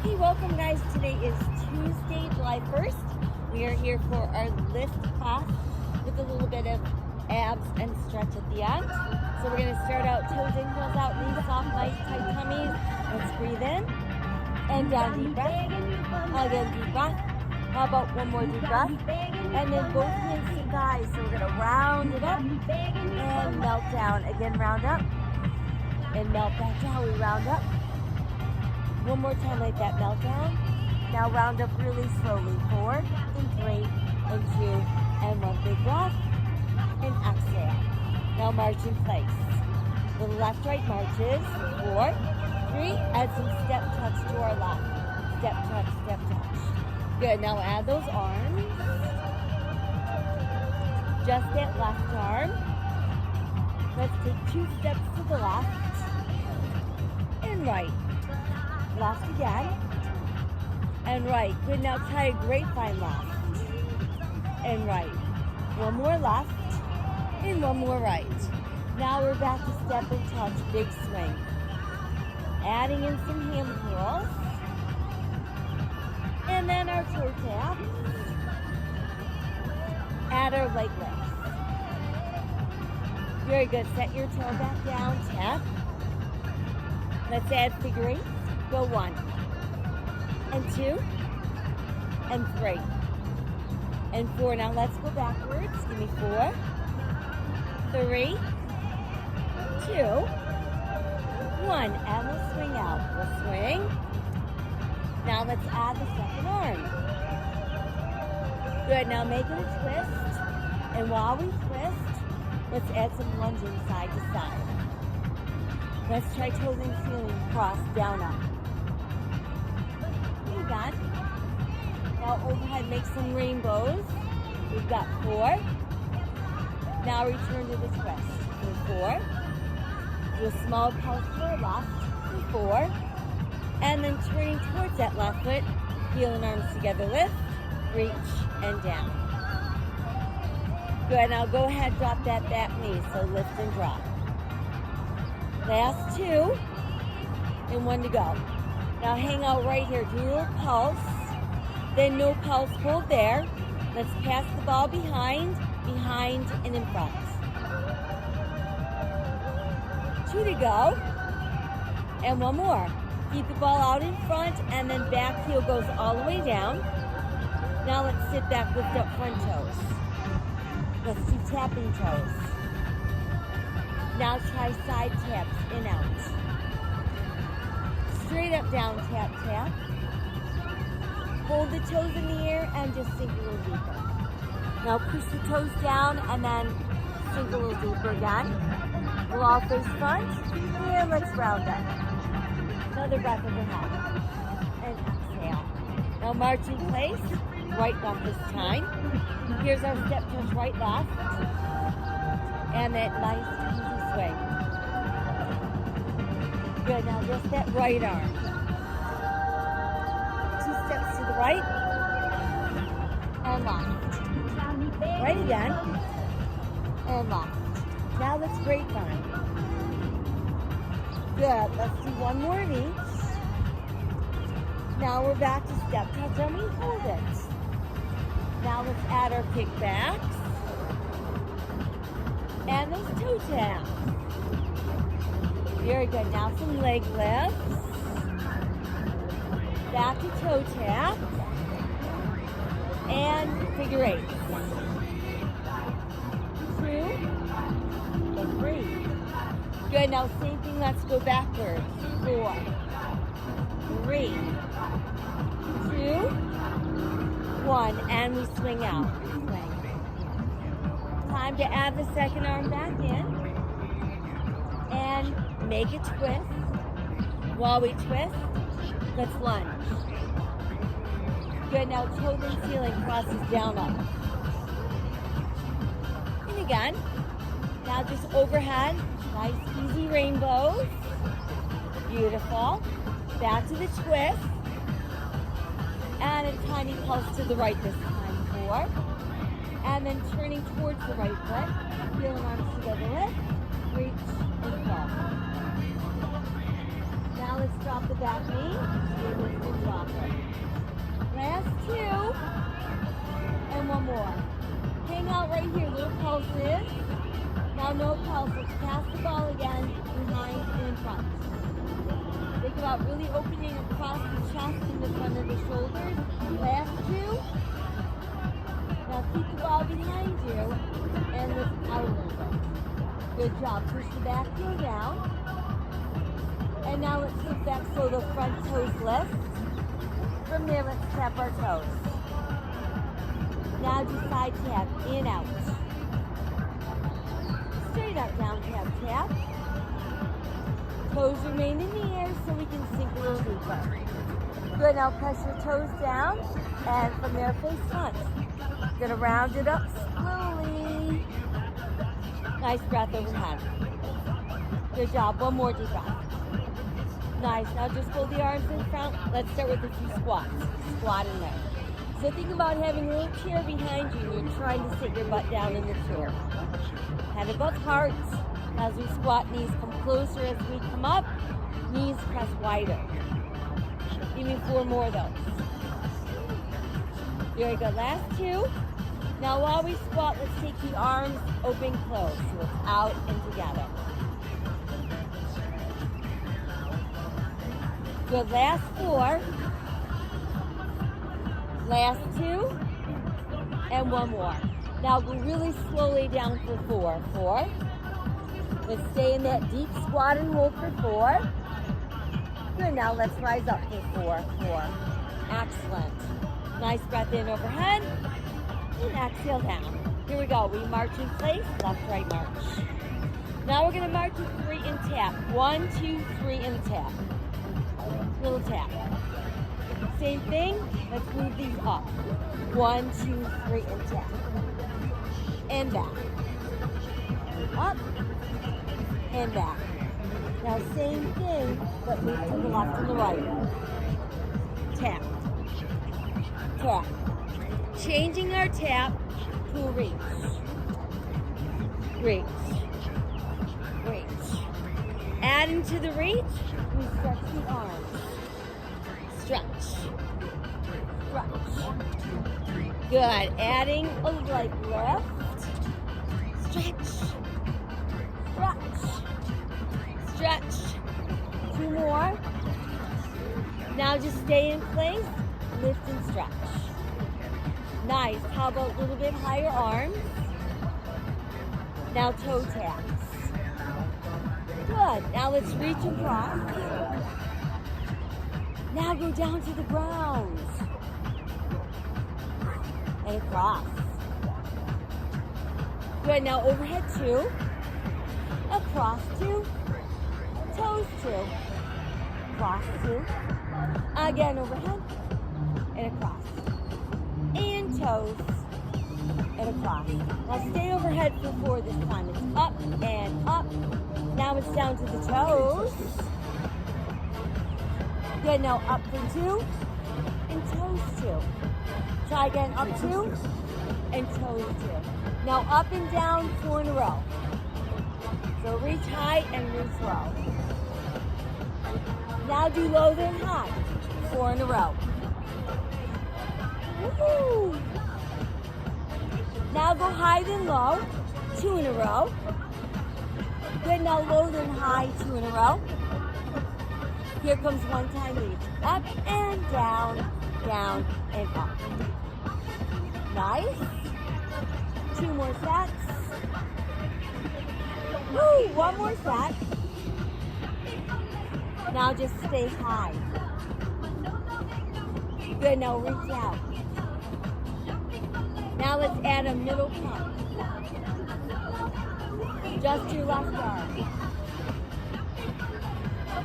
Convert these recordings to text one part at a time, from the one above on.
Hey, welcome guys. Today is Tuesday, July 1st. We are here for our L.I.F.T class with a little bit of abs and stretch at the end. So we're going to start out toes in, heels out, knees soft, nice tight tummies. Let's breathe in and down, deep breath. Again, deep breath. How about one more deep breath? And then both hands to thighs. So we're going to round it up and melt down. Again, round up and melt back down. We round up. One more time like that, melt down. Now round up really slowly. 4 and 3 and 2 and 1 big breath and exhale. Now march in place. The left right marches. 4, 3, add some step touch to our left. Step touch, step touch. Good, now add those arms. Just that left arm. Let's take 2 steps to the left and right. Left again, and right. Good, now try a grapevine left, and right. One more left, and one more right. Now we're back to step and touch, big swing. Adding in some hand curls, and then our toe tap. Add our leg lifts. Very good, set your toe back down, tap. Let's add figure 8. Go 1 and 2 and 3 and 4. Now let's go backwards. Give me 4, 3, 2, 1. And we'll swing out. We'll swing. Now let's add the second arm. Good. Now make it a twist. And while we twist, let's add some lunging side to side. Let's try toes in ceiling, cross, down, up. Got. Now overhead, make some rainbows. We've got 4. Now return to the twist. 4. Do a small pulse to our left. 4. And then turning towards that left foot. Heel and arms together. Lift, reach, and down. Good. Now go ahead, drop that back knee. So lift and drop. Last 2 and 1 to go. Now hang out right here, do a little pulse, then no pulse, hold there. Let's pass the ball behind, and in front. 2 to go, and 1 more. Keep the ball out in front, and then back heel goes all the way down. Now let's sit back, lift up front toes. Let's do tapping toes. Now try side taps, in, out. Straight up, down, tap, tap. Hold the toes in the air and just sink a little deeper. Now push the toes down and then sink a little deeper again. We'll all face front. And let's round up. Another breath overhead. And exhale. Now march in place. Right, left this time. Here's our step touch, right, left. And that nice, easy swing. Good, now just that right arm. 2 steps to the right. And left. Right again. And left. Now let's grapevine. Good, let's do 1 more of each. Now we're back to step touch and we hold it. Now let's add our kickbacks. And those toe taps. Very good. Now some leg lifts. Back to toe tap. And figure 8. 2 and 3. Good. Now same thing. Let's go backwards. 4, 3, 2, 1. And we swing out. Swing. Time to add the second arm back in. And make a twist. While we twist, let's lunge. Good, now toes in ceiling, crosses down, up. And again. Now just overhead, nice easy rainbows. Beautiful. Back to the twist. And a tiny pulse to the right this time. 4. And then turning towards the right foot. Heel and arms together, lift, reach, and fall. Now let's drop the back knee. and drop it. Last two, and one more. Hang out right here, little pulses. Now no pulses, pass the ball again, behind and in front. Think about really opening across the chest and the front of the shoulders. Last two. Now keep the ball behind you and lift out a little bit. Good job. Push the back heel down. And now let's sit back so the front toes lift. From there, let's tap our toes. Now do side tap, in, out. Straight up, down, tap, tap. Toes remain in the air so we can sink a little deeper. Good, now press your toes down, and from there, face front. Gonna round it up slowly. Nice breath overhead. Good job, one more deep breath. Nice, now just hold the arms in front. Let's start with a few squats. Squat in there. So think about having a little chair behind you and you're trying to sit your butt down in the chair. Head above heart. As we squat, knees come closer as we come up. Knees press wider. Give me 4 more of those. Very good, last 2. Now while we squat, let's take the arms open, close. So it's out and together. Good, last 4. Last 2. And 1 more. Now go really slowly down for 4. 4. Let's stay in that deep squat and hold for 4. Good, now let's rise up for 4. 4. Excellent. Nice breath in overhead. And exhale down. Here we go. We march in place, left, right, march. Now we're going to march in 3 and tap. 1, 2, 3 and tap. Little tap. Same thing. Let's move these up. 1, 2, 3 and tap. And back. Up. And back. Now same thing, but move to the left and the right. Tap. Tap. Changing our tap to a reach. Reach. Reach. Adding to the reach, we stretch the arms. Stretch. Stretch. Good. Adding a leg lift. Stretch. Stretch. Stretch. 2 more. Now just stay in place, lift and stretch. Nice. How about a little bit higher arms? Now toe taps. Good. Now let's reach across. Now go down to the ground. And across. Good. Now overhead 2. Across 2. Toes 2. Cross 2. Again overhead. And across. And toes. And across. Now stay overhead for 4 this time. It's up and up. Now it's down to the toes. Good, now up for 2. And toes 2. Try again, up 2. And toes 2. Now up and down 4 in a row. So reach high and reach low. Now do low then high. 4 in a row. Woohoo! Now go high then low. 2 in a row. Good, now low then high. 2 in a row. Here comes 1 time each. Up and down, down and up. Nice. 2 more sets. Woo, 1 more set. Now just stay high. Good, now reach out. Now let's add a middle pump. Just your left arm.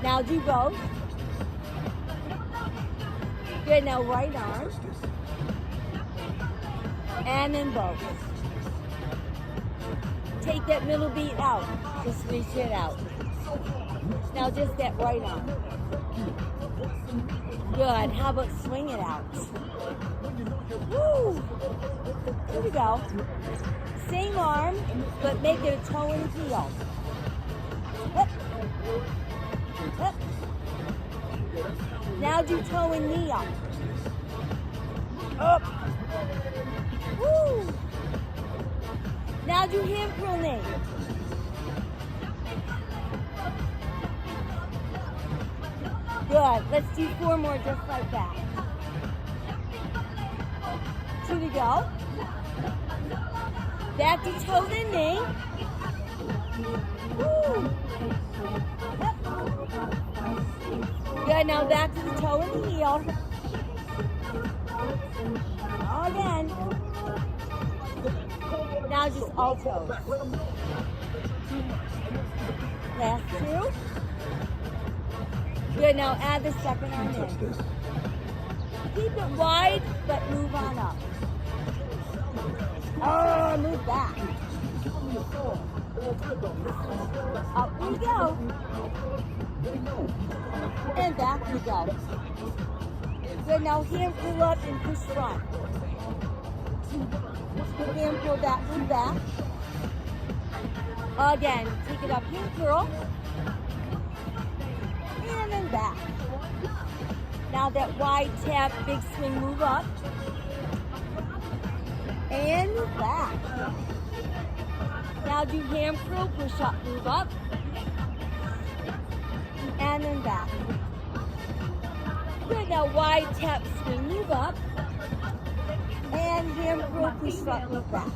Now do both. Good, now right arm. And then both. Take that middle beat out. Just reach it out. Now just that right arm. Good. How about swing it out? Woo! Here we go. Same arm, but make it a toe and heel. Up. Up. Now do toe and knee up. Up. Woo. Now do hand curl knee. Good. Let's do 4 more just like that. 2 to go. Back to toe and knee. Woo. Yep. Good. Now back to the toe and the heel. Again. Now just all toes. Last 2. Good, now add the second arm in. Keep it wide, but move on up. Oh, move back. Up we go. And back we go. Good, now hand pull up and push front. Hand pull back, move back. Again, take it up, hand curl. And then back. Now that wide tap, big swing, move up. And move back. Now do hand curl, push up, move up. And then back. Good, now wide tap, swing, move up. And hand curl, push up, move back.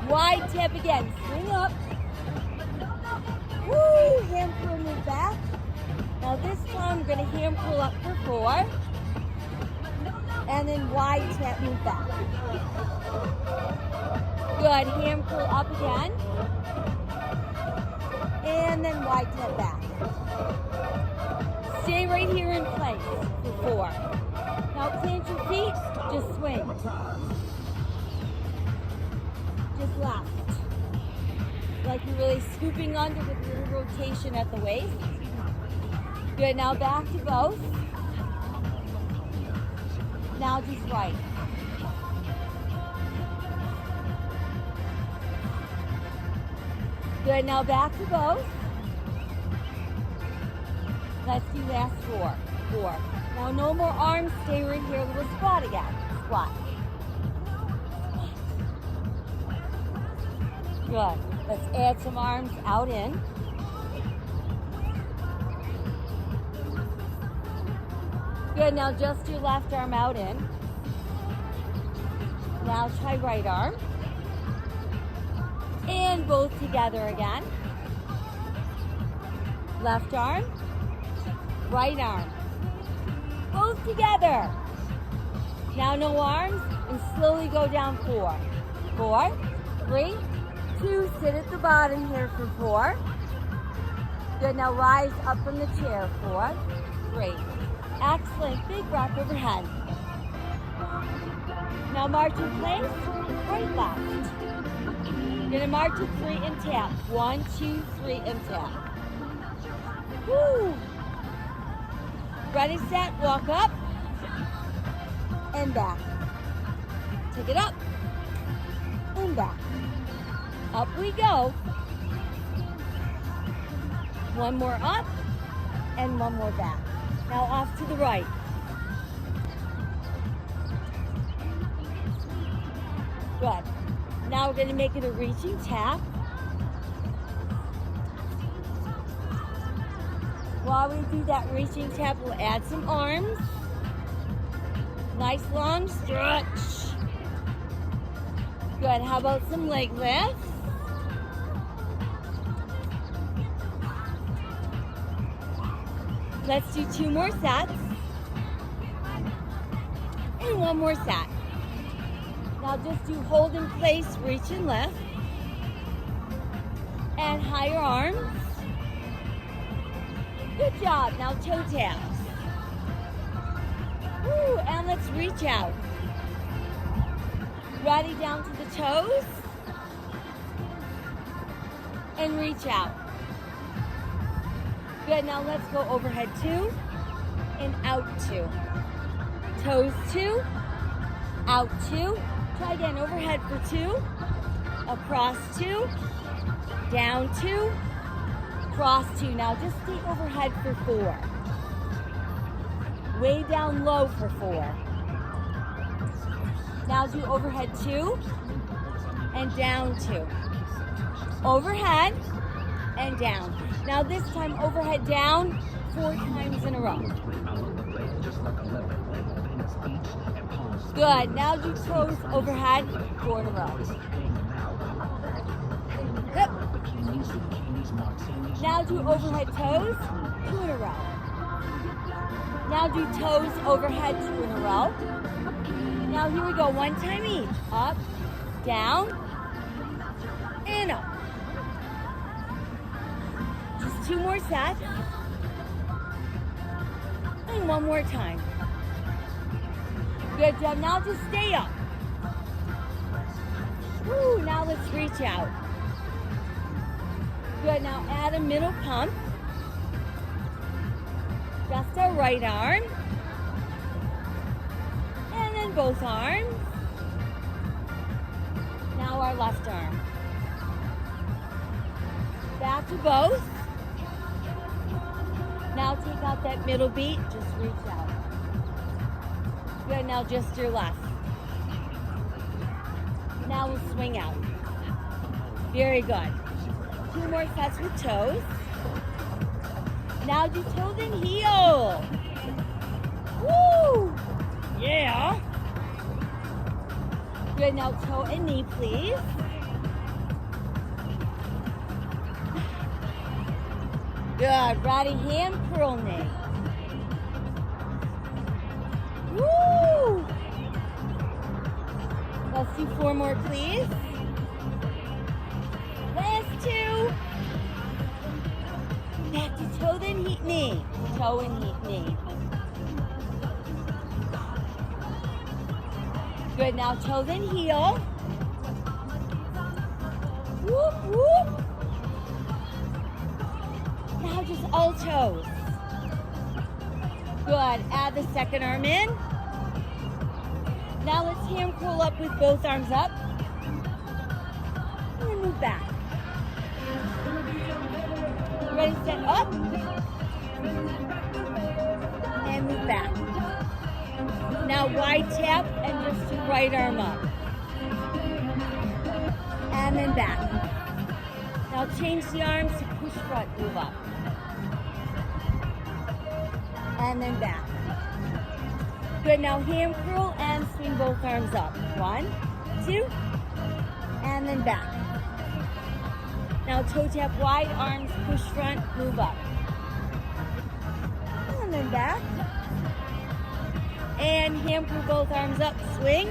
Wide tap again, swing up. Woo, hand curl, move back. Now this time we're gonna hand pull up for 4. And then wide tap, move back. Good, hand pull up again. And then wide tap back. Stay right here in place for 4. Now plant your feet, just swing. Just left. Like you're really scooping under with a little rotation at the waist. Good, now back to both. Now just right. Good, now back to both. Let's do last 4. 4. Now no more arms, stay right here, little squat again. Squat. Good. Let's add some arms out in. Good, now just your left arm out in. Now try right arm. And both together again. Left arm, right arm. Both together. Now no arms, and slowly go down 4. 4, 3, 2, sit at the bottom here for 4. Good, now rise up from the chair. 4, 3. Excellent, big breath overhead. Now march in place, right, left. Gonna march to 3 and tap. 1, 2, 3 and tap. Woo! Ready, set, walk up and back. Take it up and back. Up we go. 1 more up and 1 more back. Now off to the right. Good. Now we're going to make it a reaching tap. While we do that reaching tap, we'll add some arms. Nice long stretch. Good. How about some leg lifts? Let's do 2 more sets. And 1 more set. Now just do hold in place, reach and lift. And higher arms. Good job. Now toe taps. Woo, and let's reach out. Ready, down to the toes. And reach out. Good, now let's go overhead 2 and out 2. Toes 2, out 2. Try again, overhead for 2, across 2, down 2, cross 2. Now just stay overhead for 4. way down low for 4. Now do overhead 2 and down 2. Overhead and down. Now this time overhead down 4 times in a row. Good. Now do toes overhead 4 in a row. Yep. Now do overhead toes 2 in a row. Now do toes overhead 2 in a row. Now here we go, 1 time each. Up, down, and up. Just 2 more sets. And 1 more time. Good job. Now just stay up. Woo, now let's reach out. Good. Now add a middle pump. Just our right arm. And then both arms. Now our left arm. Back to both. Now take out that middle beat. Just reach out. Good, now just your left. Now we'll swing out. Very good. 2 more sets with toes. Now do toes and heel. Woo! Yeah. Good, now toe and knee, please. Good, ready, hand curl knee. Woo! Let's do 4 more, please. Last 2. Back to toe, then heat knee. Toe and heat knee. Good, now toe, then heel. Whoop, whoop. Now just all toes. Good, add the second arm in. Now let's hand curl up with both arms up. And then move back. Ready, set, up. And move back. Now wide tap and just do right arm up. And then back. Now change the arms to push front, move up. And then back. Good, now hand curl and swing both arms up. 1, 2, and then back. Now toe tap wide, arms push front, move up. And then back. And hand curl both arms up, swing.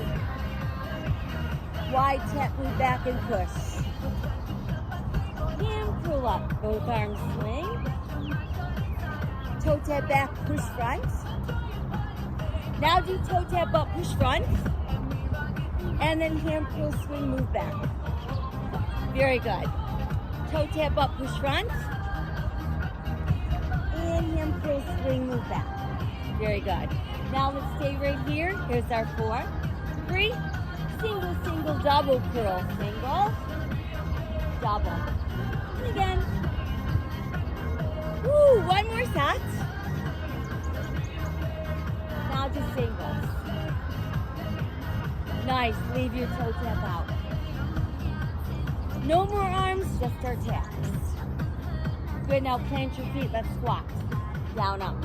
Wide tap, move back and push. Hand curl up, both arms swing. Toe tap back, push front. Now do toe tap up, push front. And then hand curl, swing, move back. Very good. Toe tap up, push front. And hand curl, swing, move back. Very good. Now let's stay right here. Here's our 4, 3, single, single, double curl. Single, double. And again. Woo, 1 more set. Now just singles. Nice, leave your toe tap out. No more arms, just our taps. Good, now plant your feet, let's squat. Down, up.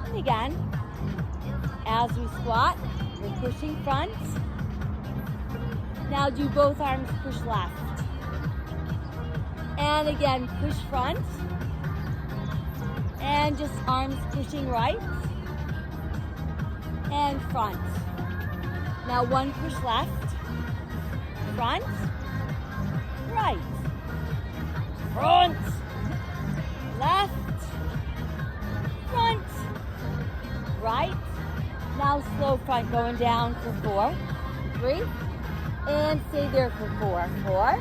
And again, as we squat, we're pushing front. Now do both arms push left. And again, push front. And just arms pushing right. And front. Now 1 push left. Front. Right. Front. Left. Front. Right. Now slow front going down for 4, 3. And stay there for 4, 4.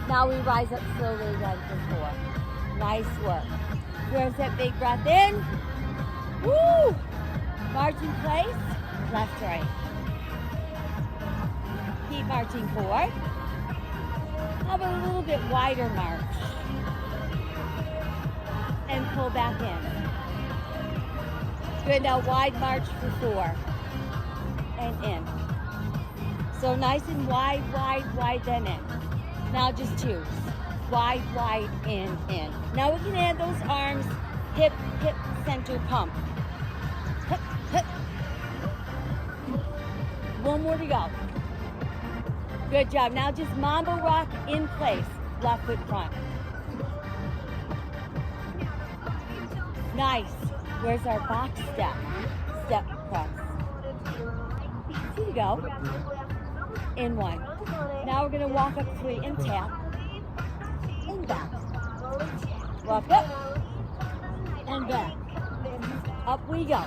Now we rise up slowly again for 4. Nice work. Here's that big breath in. Woo! March in place. Left, right. Keep marching forward. How about a little bit wider march? And pull back in. Good, now wide march for 4. And in. So nice and wide, wide, then in. Now just 2. Wide, in. Now we can add those arms, hip, center, pump. Hip, hip. 1 more to go. Good job. Now just mambo rock in place. Left foot front. Nice. Where's our box step? Step press. 2 to go. In 1. Now we're going to walk up 3 and tap. And back. Walk up. And back. Up we go.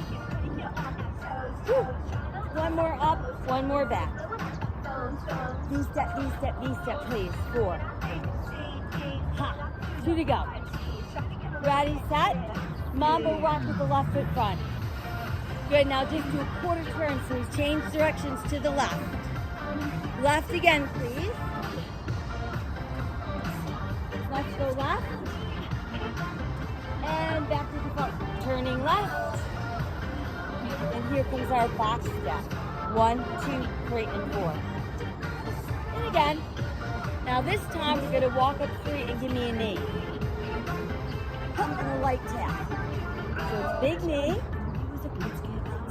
Whew. 1 more up, 1 more back. V-step, please. 4. Ha. 2 to go. Ready, set. Mambo rock with the left foot front. Good, now just do a quarter turn, so we change directions to the left. Left again, please. Let's go left. And back to the front. Turning left. And here comes our box step. 1, 2, 3, and 4. And again. Now this time we're going to walk up 3 and give me a knee. And a light tap. So it's big knee.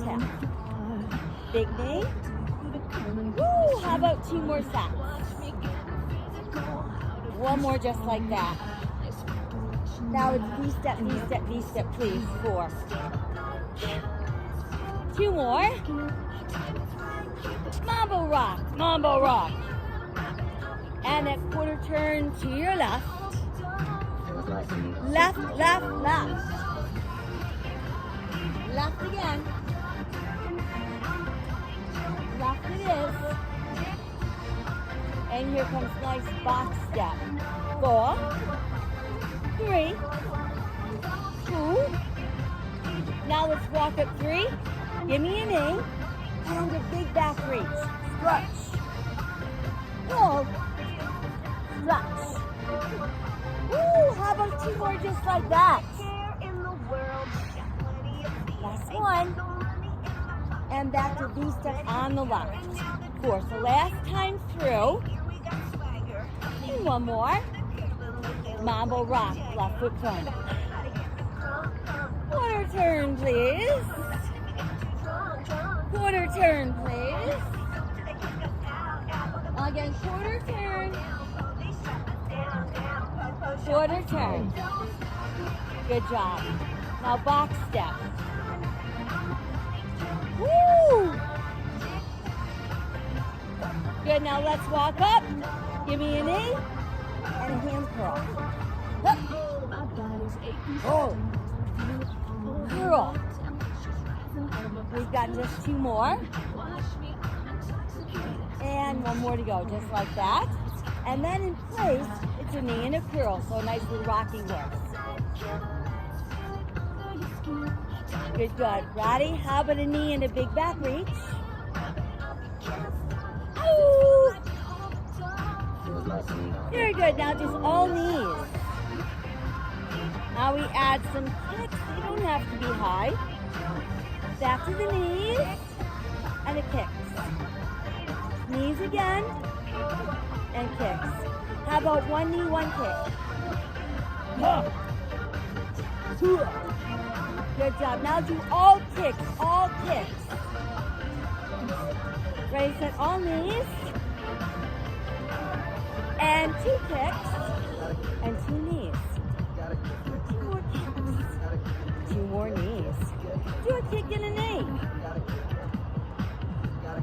Tap. Big knee. Woo! How about 2 more sets? 1 more just like that. Now it's V-step, please. 4. 2 more. Mambo rock. And a quarter turn to your left. Left. Left again. Left it is. And here comes nice box step. 4, 3, 2. Now let's walk up 3. Give me a knee. And a big back reach. Stretch. Pull. Stretch. Woo! How about 2 more just like that? Last 1. And back to V-step on the left. 4. So last time through. And 1 more. Mambo rock. Left foot front. Quarter turn, please. Quarter turn, please. Again, quarter turn. Quarter turn. Good job. Now box step. Woo! Good, now let's walk up. Give me a knee and a hand curl. Hup. Oh. Curl. We've got just 2 more. And 1 more to go, just like that. And then in place, it's a knee and a curl, so a nice little rocking horse. Good. Ready? How about a knee and a big back reach? Ooh. Very good. Now just all knees. Now we add some kicks. They don't have to be high. Back to the knees and a kick. Knees again and kicks. How about 1 knee, 1 kick? Good job. Now do all kicks, Ready, set, all knees. And 2 kicks. And 2 knees. 2 more kicks. 2 more knees. Do a kick and a knee.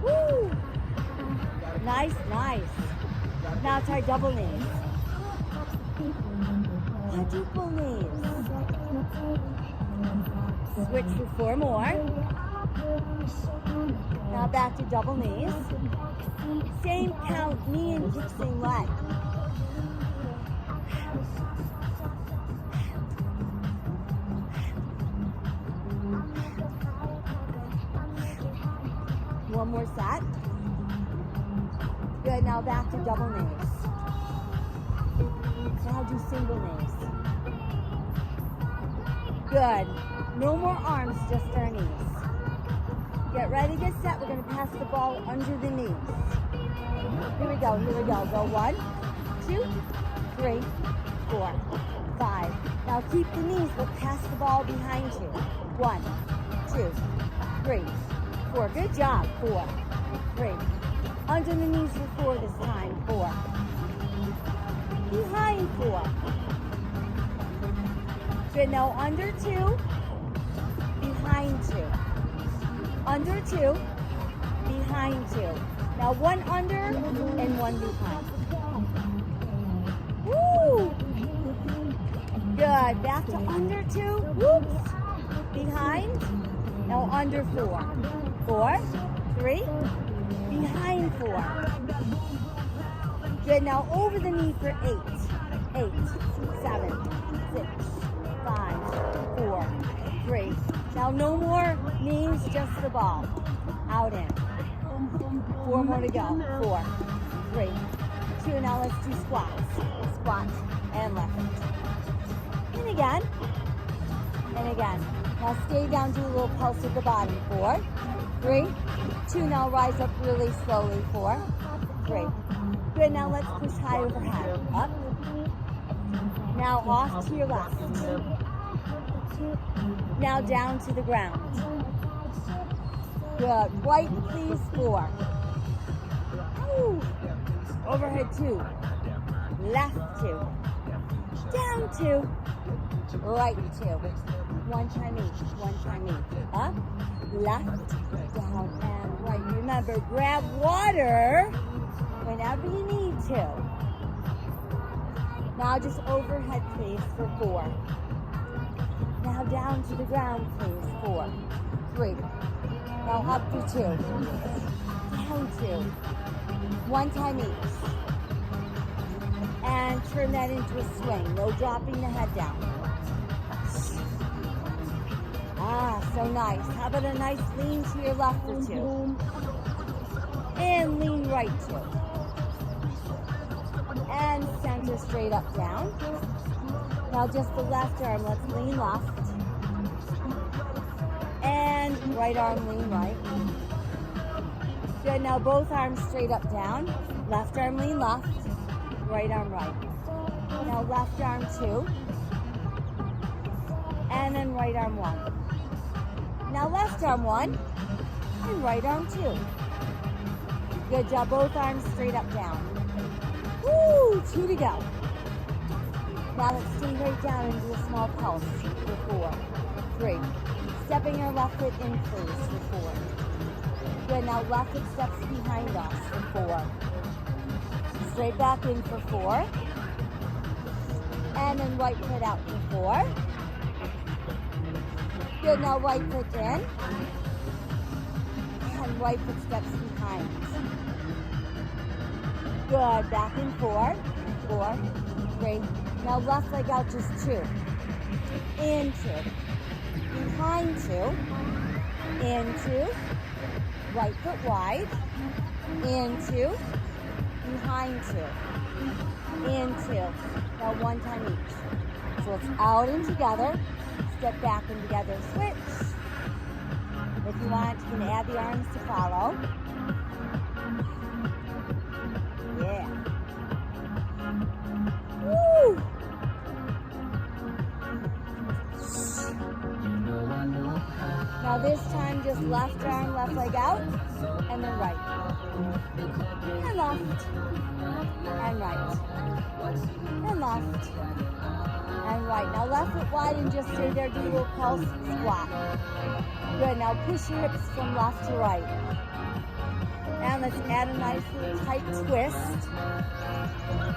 Woo! Nice. Now try double knees. Quadruple knees. Switch for 4 more. Now back to double knees. Same count, knee and kick, same leg. One more set. Good, now back to double knees. Now do single knees. Good. No more arms, just our knees. Get ready, get set. We're going to pass the ball under the knees. Here we go, here we go. Go 1, 2, 3, 4, 5. Now keep the knees, but pass the ball behind you. 1, 2, 3, 4. Good job. 4, 3. Under the knees for 4 this time. 4. Behind 4. Good. Now under 2. Behind 2. Under 2. Behind 2. Now 1 under and 1 behind. Woo! Good. Back to under 2. Whoops. Behind. Now under 4. 4, 3. Behind 4. Good. Now over the knee for 8. 8, 7, 6, 5, 4, 3. Now no more knees, just the ball. Out in. 4 more to go. 4, 3, 2. Now let's do squats. Squat and left. And again. And again. Now stay down, do a little pulse at the bottom. 4, 3, 2. Now rise up really slowly. 4, 3. Good. Now let's push high overhead. Up. Now off to your left. Now down to the ground. Good. Right, please. 4. Ooh. Overhead 2. Left 2. Down 2. Right 2. 1 time each. 1 time each. Up, left, down, and right. Remember, grab water whenever you need to. Now just overhead, please, for 4. Now down to the ground, please. 4, 3. Now up for 2. Down 2. 1 time each. And turn that into a swing. No dropping the head down. Ah, so nice. How about a nice lean to your left for 2? And lean right 2. And center straight up down. Now just the left arm. Let's lean left. And right arm lean right. Good. Now both arms straight up down. Left arm lean left. Right arm right. Now left arm 2. And then right arm 1. Now left arm 1 and right arm 2. Good job. Both arms straight up down. Woo! 2 to go. Now let's stay right down and do a small pulse for 4, 3. Stepping your left foot in please for 4. Good. Now left foot steps behind us for 4. Straight back in for 4. And then right foot out for 4. Good, now right foot in. And right foot steps behind. Good, back in 4. 4, 3. Now left leg out just 2. Into. Behind 2. Into. Right foot wide. Into. Behind 2. Into. Now 1 time each. So it's out and together. Step back and together, switch. If you want, you can add the arms to follow. Yeah. Woo! Now this time, just left arm, left leg out, and then right. And left. And right. And left. And right. Now left foot wide and just stay there, do a little pulse squat. Good. Now push your hips from left to right. And let's add a nice little tight twist.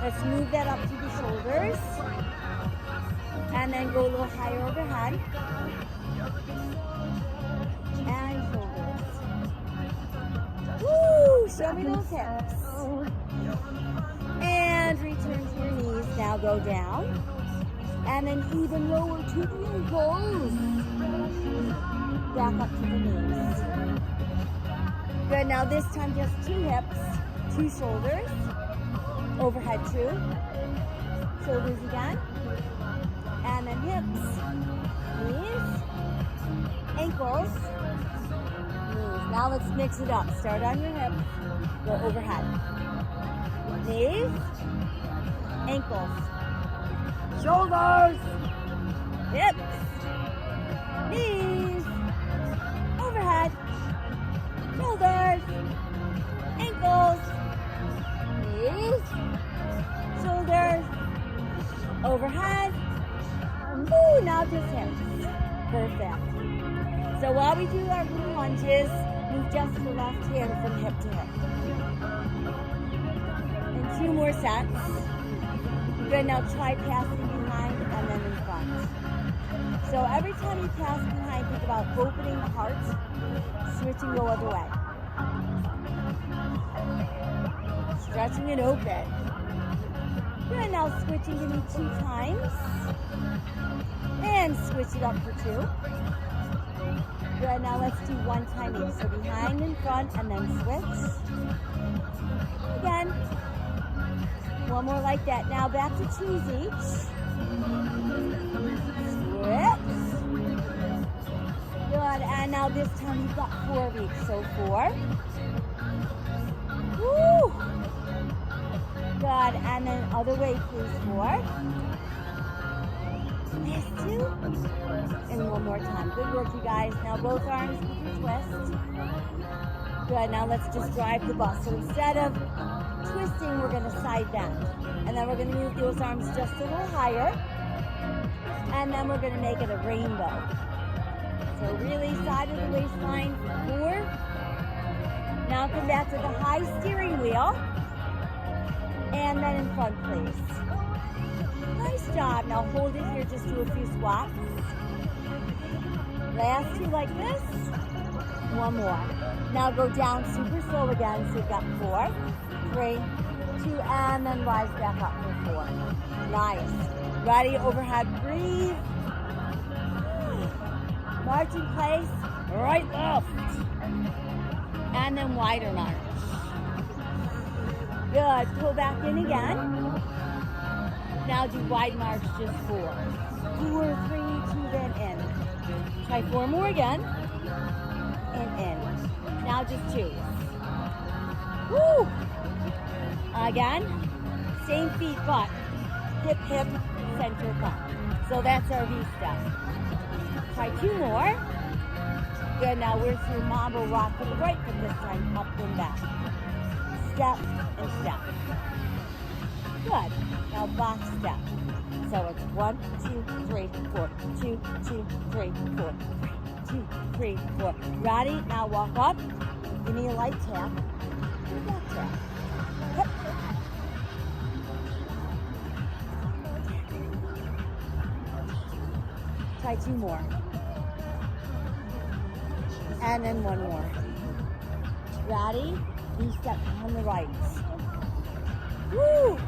Let's move that up to the shoulders. And then go a little higher overhead. And shoulders. Woo! Show me those hips. And return to your knees. Now go down. And then even lower to the ankles. Back up to the knees. Good, now this time just 2 hips, 2 shoulders. Overhead 2. Shoulders again. And then hips, knees, ankles, knees. Now let's mix it up. Start on your hips, go overhead. Knees, ankles, shoulders, hips, knees, overhead, shoulders, ankles, knees, shoulders, overhead. Woo, now just hips. Perfect. So while we do our blue lunges, move just the left hand from hip to hip. And 2 more sets. Good, now try passing behind and then in front. So every time you pass behind, think about opening the heart, switching the other way. Stretching it open. Good, now switching to me 2 times. And switch it up for 2. Good, now let's do 1 time each. So behind and front and then switch. Again. 1 more like that. Now back to 2s each. Switch. Good, and now this time you've got 4 of each. So 4. Woo! Good, and then other way please. 4. Last 2. And 1 more time. Good work, you guys. Now both arms with your twist. Good, now let's just drive the bus. So instead of twisting, we're going to side bend. And then we're going to move those arms just a little higher. And then we're going to make it a rainbow. So really side of the waistline. 4. Now come back to the high steering wheel. And then in front, please. Nice job. Now hold it here. Just do a few squats. Last 2 like this. 1 more. Now go down super slow again. So you've got 4, 3, 2, and then rise back up for 4. Nice. Ready, overhead, breathe. March in place, right, left. And then wider march. Good, pull back in again. Now do wide march, just 4. 4, 3, 2, then in. Try 4 more again. And in. Now just 2. Woo! Again, same feet, but hip, hip, center, thumb. So that's our V-step. Try 2 more. Good, now we're through mambo rock to the right from this time, up and back. Step and step. Good. Now box step. So it's 1, 2, 3, 4. 2, 2, 3, 4. 2, 3, 4. Ready? Now walk up. Give me a light tap. And a back tap. Hip. Try 2 more. And then 1 more. Ready? V-step on the right. Woo!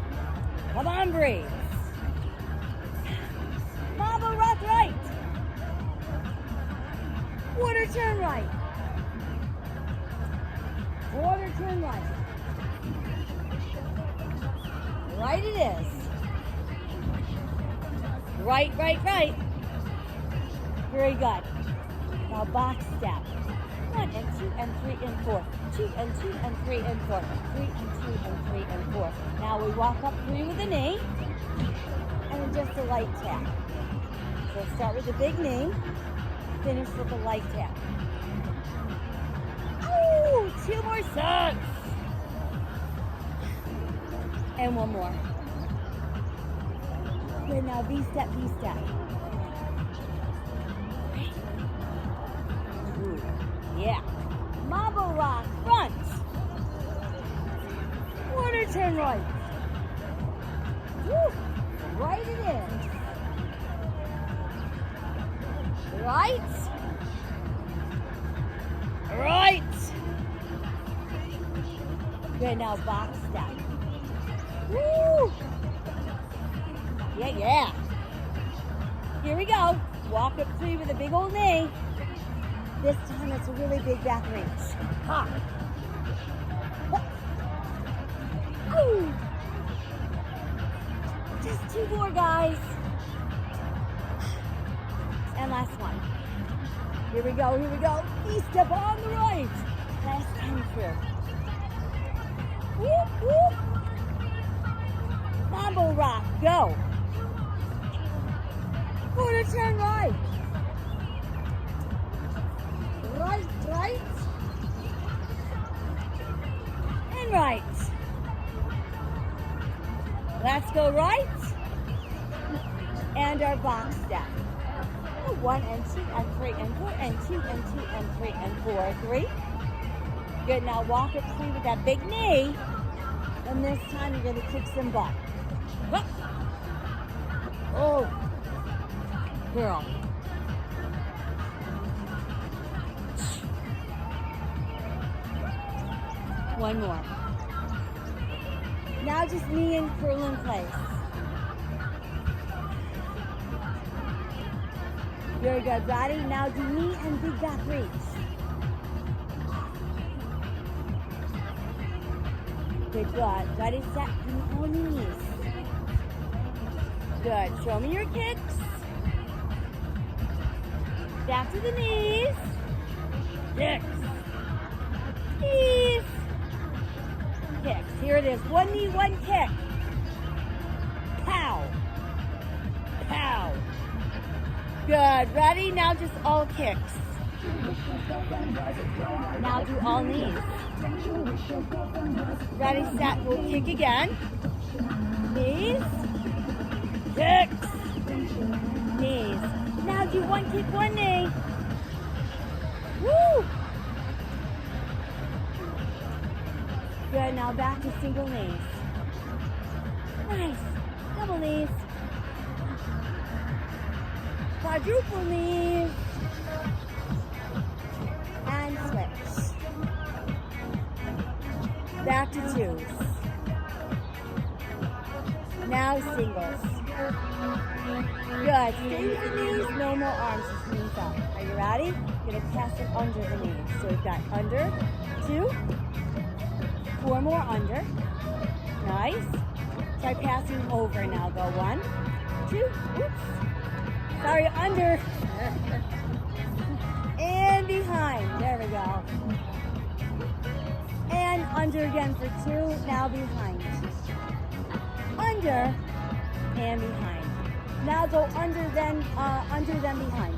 Come on, breathe. Mambo rock right. Quarter turn right. Quarter turn right. Right it is. Right, right, right. Very good. Now box step. 1 and 2 and 3 and 4. 2 and 2 and 3 and 4. 3 and 2 and 3 and 4. Now we walk up 3 with a knee. And then just a light tap. So start with a big knee. Finish with a light tap. Ooh, 2 more sets. And 1 more. Good, now V-step, V-step. Ooh, yeah. Mambo rock, front. Quarter turn right. Woo, right it is. Right. Right. Good, now box step. Woo! Yeah, yeah. Here we go. Walk up 3 with a big old knee. This time it's a really big back reach. Ha! Ooh! Just 2 more, guys. And last one. Here we go, here we go. Knee step on the right. Last time through. Whoop, whoop. Mambo rock, go. Quarter turn right. Right, right. And right. Let's go right. And our box step. 1 and 2 and 3 and 4 and 2 and 2 and 3 and 4. 3. Good, now walk up 3 with that big knee. And this time you're going to kick some butt. Up. Oh, girl. One more. Now just knee and curl in place. Very good, Roddy. Now do knee and big back reach. Good, good. Ready, set, and all knees. Good. Show me your kicks. Back to the knees. Kicks. Knees. Kicks. Here it is. One knee, one kick. Pow. Pow. Good. Ready? Now just all kicks. Now do all knees. Ready, set. We'll kick again. Knees. Kicks. Knees. Now do one kick, one knee. Woo! Good. Now back to single knees. Nice. Double knees. Quadruple knees. And switch. Back to twos. Now singles. Good. Stay with the knees. No more arms. Just knees up. Are you ready? You're going to pass it under the knees. So we've got under, 2, 4 more under. Nice. Try passing over now. Go 1, 2. Oops. Sorry, under. And behind. There we go. And under again for 2. Now behind. Under and behind. Now go under then behind.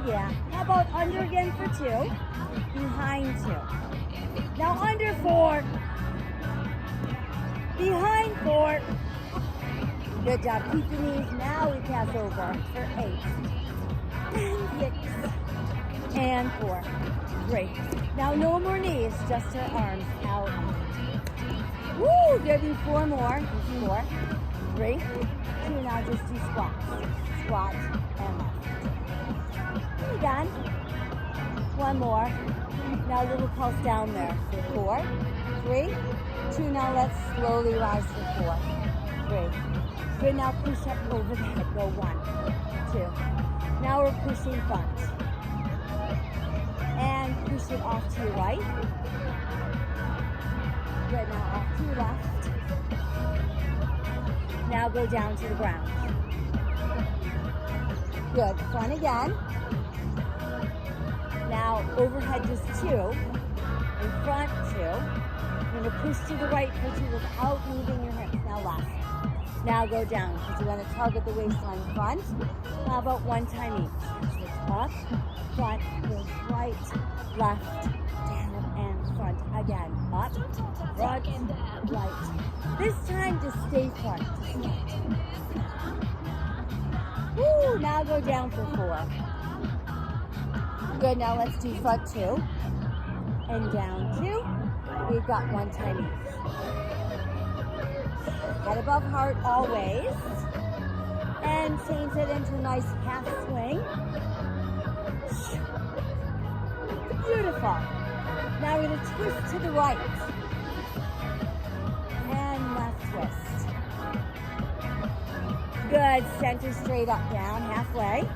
Yeah. How about under again for 2? Behind 2. Now under 4. Behind 4. Good job. Keep the knees. Now we pass over for 8. And 6. And 4. Great. Now no more knees, just our arms out. Woo! There'll be 4 more. 4, 3, 2. Now just do squats. Squat and left. And again. 1 more. Now a little pulse down there. So 4, 3, 2. Now let's slowly rise for 4, 3. Good. Now push up over the head. Go 1, 2. Now we're pushing front. And push it off to your right. Good, now off to your left. Now go down to the ground. Good, front again. Now overhead just 2. In front 2. You're going to push to the right for 2 without moving your hips. Now left. Now go down because you want to target the waistline front. How about 1 time each? Switch up, front, goes right, left, down, and front. Again, up, front, right. This time, just stay front. Woo! Now go down for 4. Good, now let's do front 2. And down 2. We've got 1 time each. Head above heart always. And change it into a nice half swing. Beautiful. Now we're going to twist to the right. And left twist. Good. Center straight up, down, halfway.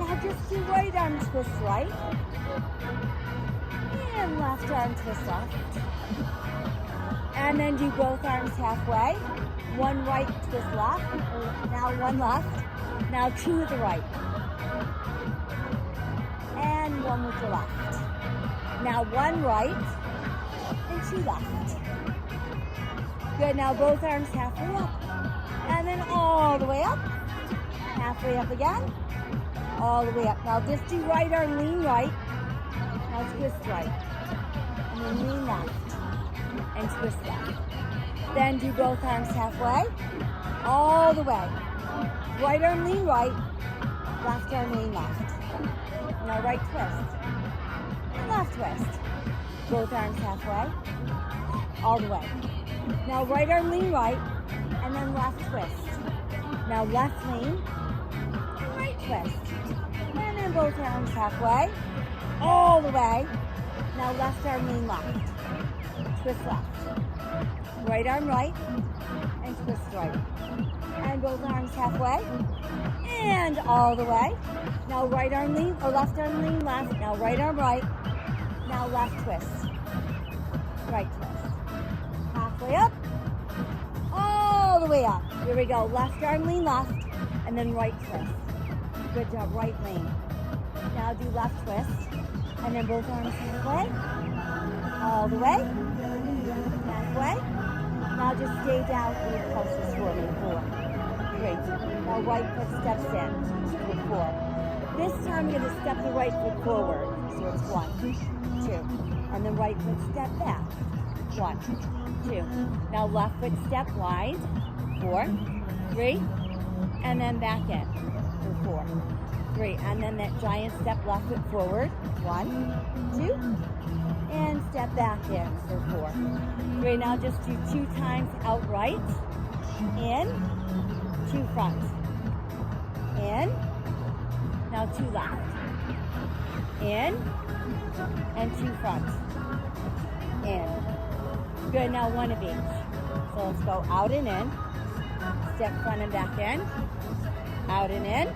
Now just do right arm twist right. And left arm twist left. And then do both arms halfway. One right, twist left. Now one left. Now two with the right. And one with the left. Now one right and two left. Good, now both arms halfway up. And then all the way up. Halfway up again. All the way up. Now just do right arm, lean right. Now twist right. And then lean left. And twist left. Then do both arms halfway. All the way. Right arm, lean right. Left arm, lean left. Now right twist. And left twist. Both arms halfway. All the way. Now right arm, lean right. And then left twist. Now left lean. Right twist. And then both arms halfway. All the way. Now left arm, lean left. Twist left. Right arm right. And twist right. And both arms halfway. And all the way. Now right arm lean, or left arm lean left. Now right arm right. Now left twist. Right twist. Halfway up. All the way up. Here we go. Left arm lean left. And then right twist. Good job. Right lean. Now do left twist. And then both arms halfway. All the way. Halfway. Now just stay down for your pulses for me. 4. Great. Now right foot steps in for 4. This time I'm going to step the right foot forward. So it's 1, 2. And then right foot step back. 1, 2. Now left foot step wide. 4, 3. And then back in for 4, 3. And then that giant step left foot forward. 1, 2. And step back in for 4. 3. Now just do 2 times outright. In. 2 front. In. Now 2 left. In. And 2 front. In. Good, now 1 of each. So let's go out and in. Step front and back in. Out and in.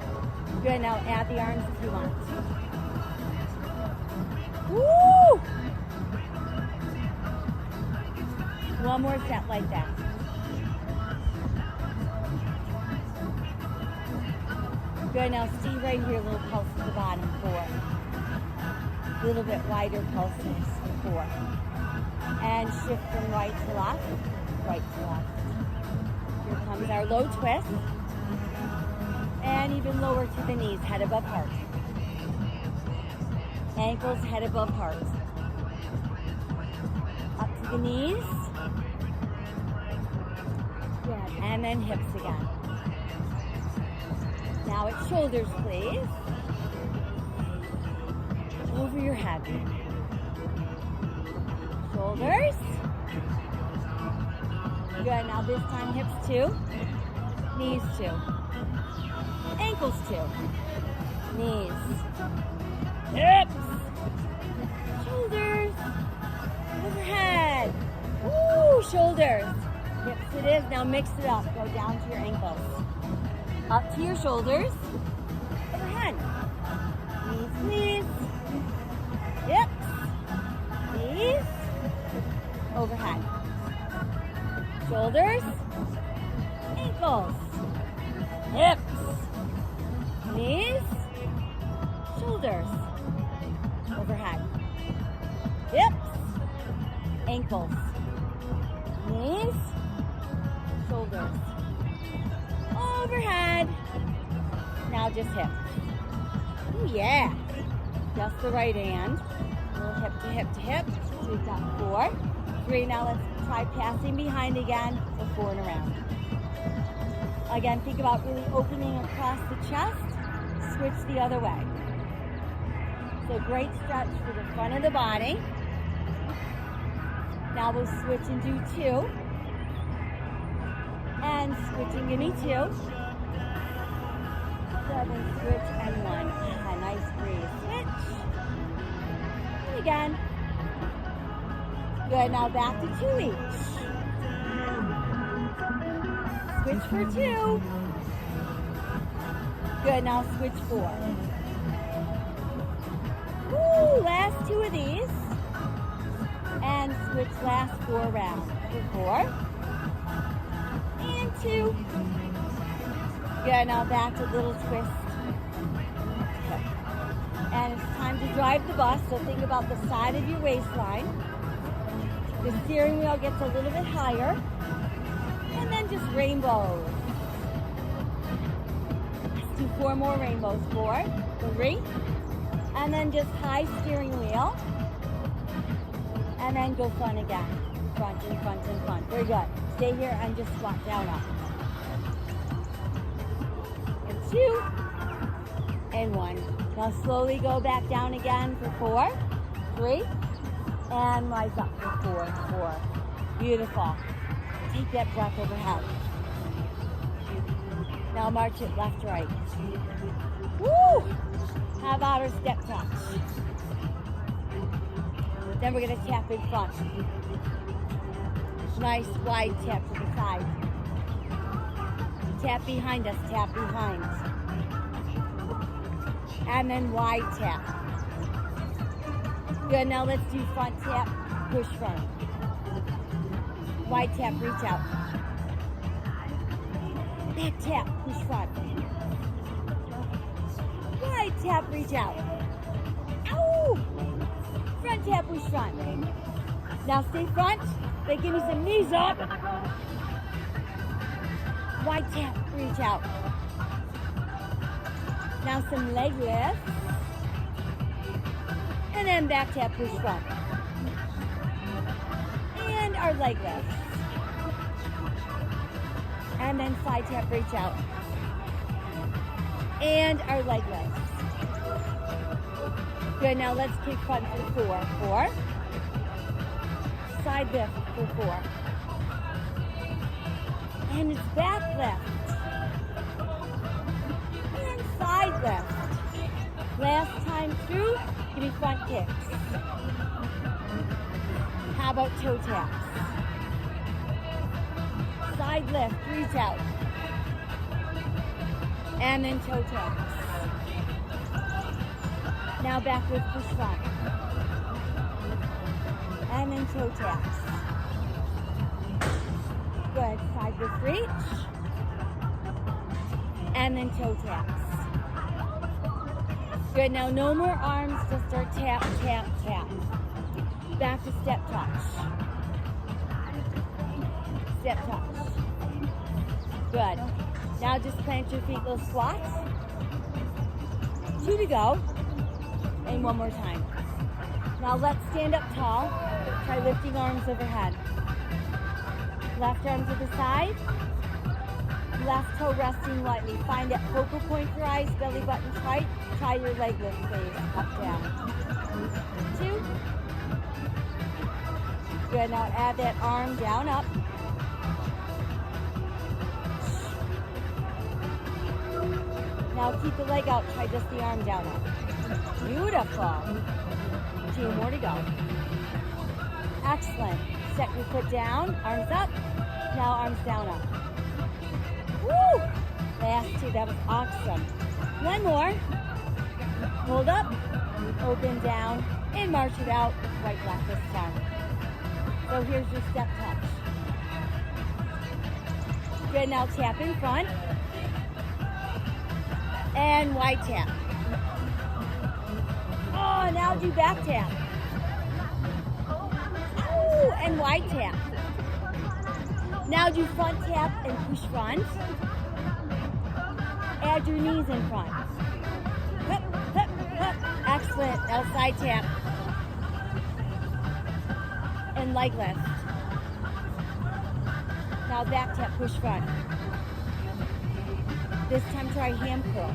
Good, now add the arms if you want. Woo! 1 more set like that. Good, now stay right here, little pulse to the bottom, 4. A little bit wider pulses, 4. And shift from right to left, right to left. Here comes our low twist. And even lower to the knees, head above heart. Ankles, head above heart. Up to the knees. Good, and then hips again. Now it's shoulders, please. Over your head. Shoulders. Good, now this time hips 2. Knees 2. Ankles 2. Knees. Hips. Shoulders. Overhead. Woo, shoulders. Hips it is. Now mix it up. Go down to your ankles. Up to your shoulders. Overhead. Knees, knees. Hips. Knees. Overhead. Shoulders. Ankles. Hips. Knees. Shoulders. Overhead. Hips. Ankles. Knees. Shoulders. Overhead. Now just hips. Ooh, yeah. Just the right hand. A little hip to hip to hip. So we've got 4. 3. Now let's try passing behind again for 4 and around. Again, think about really opening across the chest. Switch the other way. So great stretch for the front of the body. Now we'll switch and do 2. And switch and give me 2. 7, switch and 1. Ah, nice breeze. Switch. And again. Good, now back to 2 each. Switch for 2. Good, now switch 4. Woo, last 2 of these. And switch last 4 rounds. for 4. And 2. Good, now back to little twist. Okay. And it's time to drive the bus, so think about the side of your waistline. The steering wheel gets a little bit higher. And then just rainbows. Let's do 4 more rainbows. 4, 3. And then just high steering wheel. And then go front again. Front and front and front. Very good. Stay here and just squat down up. And 2. And 1. Now slowly go back down again for 4, 3. And rise up for 4, 4. Beautiful. Take that breath overhead. Now march it left, right. Woo! How about our step touch? Then we're going to tap in front. Nice wide tap to the side. Tap behind us, tap behind. And then wide tap. Good, now let's do front tap, push front. Wide tap, reach out. Back tap, push front. Wide tap, reach out. Ow! Front tap, push front. Now stay front. Then give me some knees up. Wide tap, reach out. Now some leg lifts. And then back tap, push front. And our leg lifts. And then side tap, reach out. And our leg lifts. Good, now let's kick front for 4. 4. Side lift for 4. And it's back lift. And side lift. Last time through, give me front kicks. How about toe taps? Side lift, reach out. And then toe taps. Now backward push front. And then toe taps. Good, side lift reach. And then toe taps. Good, now no more arms, just our tap, tap, tap. Back to step touch. Step touch. Good. Now just plant your feet, little squats. 2 to go. And 1 more time. Now let's stand up tall. Try lifting arms overhead. Left arm to the side. Left toe resting lightly. Find that focal point for eyes, belly button tight. Try your leg lift, please. Up, down. 2. Good, now add that arm down, up. Now keep the leg out, try just the arm down, up. Beautiful. 2 more to go. Excellent. Set your foot down, arms up. Now arms down, up. Woo! Last 2, that was awesome. 1 more. Hold up, open down, and march it out. Right, left this time. So here's your step touch. Good, now tap in front. And wide tap. Oh, now do back tap. Oh, and wide tap. Now do front tap and push front. Add your knees in front. Hup, hup, hup. Excellent. Now side tap. And leg lift. Now back tap, push front. This time try hand pull.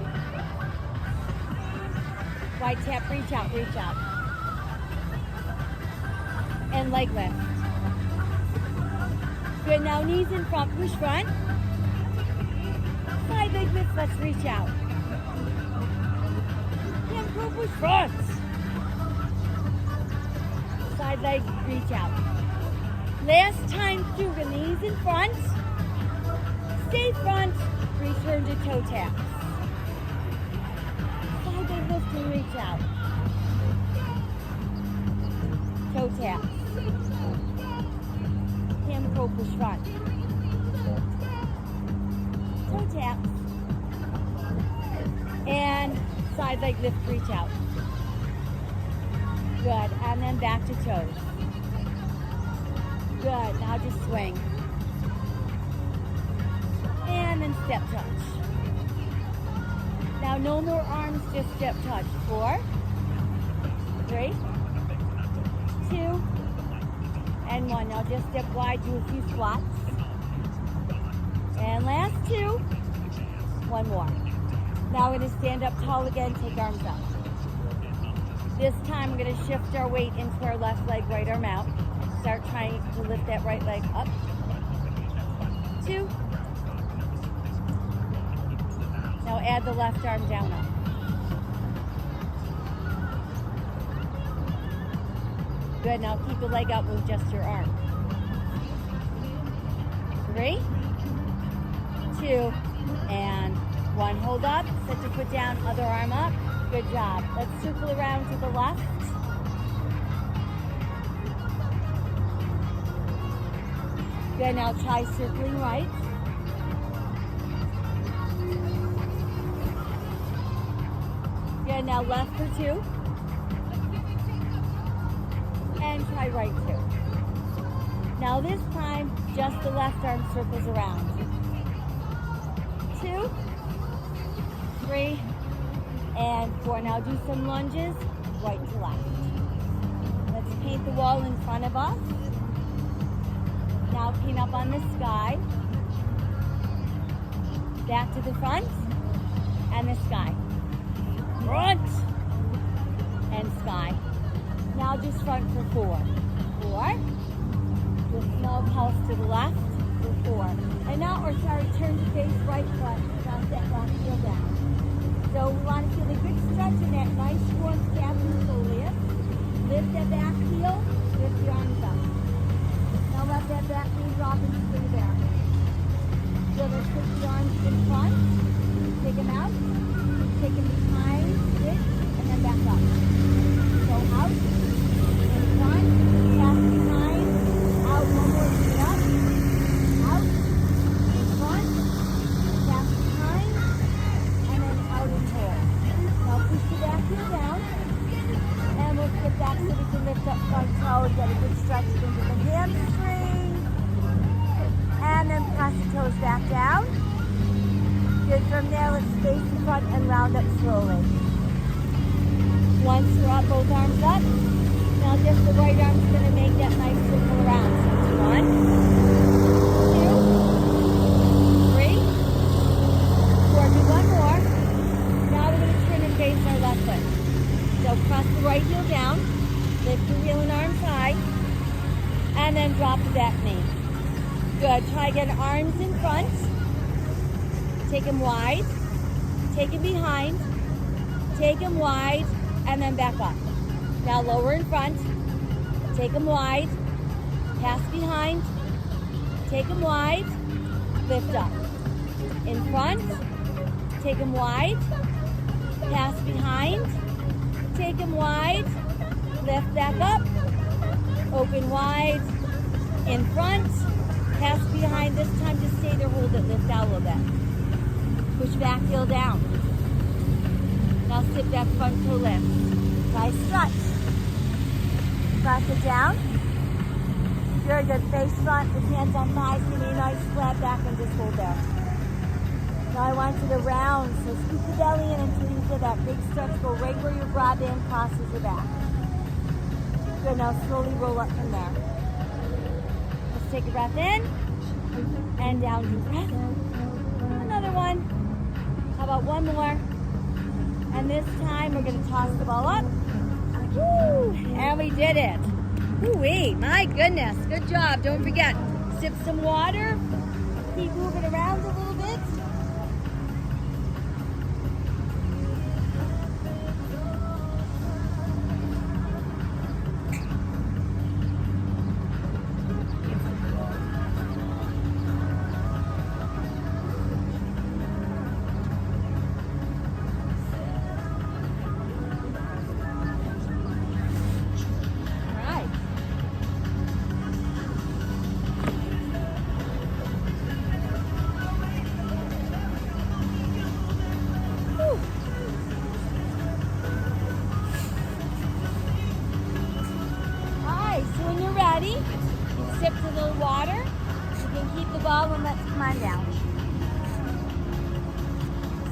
Wide tap, reach out, reach out. And leg lift. Good, now knees in front, push front. Side leg lift, let's reach out. Hand pull, push front. Side leg, reach out. Last time through, the knees in front. Stay front, return to toe taps. Side leg lift and reach out. Toe taps. Hand crow push front. Toe taps. And side leg lift, reach out. Good, and then back to toes. Good, now just swing. And then step touch. Now no more arms, just step touch. 4, 3, 2, and 1. Now just step wide, do a few squats. And last 2. 1 more. Now we're going to stand up tall again, take arms up. This time we're going to shift our weight into our left leg, right arm out. Start trying to lift that right leg up. 2. Now add the left arm down up. Good, now keep the leg out, move just your arm. 3, 2, and 1. Hold up, set your foot down, other arm up. Good job. Let's circle around to the left. Good, now try circling right. Good, now left for 2. And try right 2. Now this time, just the left arm circles around. 2, 3, and 4. Now do some lunges, right to left. Let's paint the wall in front of us. Now paint up on the sky. Back to the front, and the sky. Front, and sky. Now just front for 4. 4. Do a small pulse to the left for 4. And now, turn to face right foot. Now step back, heel down. So we want to feel a good stretch in that nice warm calf and soleus. Lift that back heel, lift your arms up. Now let that back knee drop and stay there. So let's take the arms in front, take them out, take them behind, switch, and then back up. So out, in front, pass behind, out, one more, feet up, out, in front, pass behind, and then out and hold. Now push the back heel down, and we'll skip back so we can lift up front toe, get a good stretch into the hamstring, and then press the toes back down. Good, from there, let's face the front and round up slowly. Once we're up, both arms up. Now just the right arm's going to make that nice circle around. So it's 1, 2, 3, 4. Do 1 more. Now we're going to turn and face our left foot. So press the right heel down, lift your heel and arms high, and then drop the back knee. Good. Try again, arms in front. Take them wide. Take them behind. Take them wide, and then back up. Now lower in front. Take them wide. Pass behind. Take them wide. Lift up. In front. Take them wide. Pass behind. Take them wide. Lift back up. Open wide. In front. Pass behind. This time just stay there, hold it, lift out a little bit. Push back heel down. Now sit that front toe lift. Try stretch. Press it down. Very good. Face front with hands on thighs. Give me a nice flat back and just hold there. Now I want you to round. So scoop the belly in until you feel that big stretch. Go right where your broad band crosses your back. Good. Now slowly roll up from there. Let's take a breath in and down. Deep breath. Another one. How about 1 more? And this time we're going to toss the ball up. Woo! And we did it. Woo-wee, my goodness. Good job. Don't forget, sip some water. Keep moving around a little bit.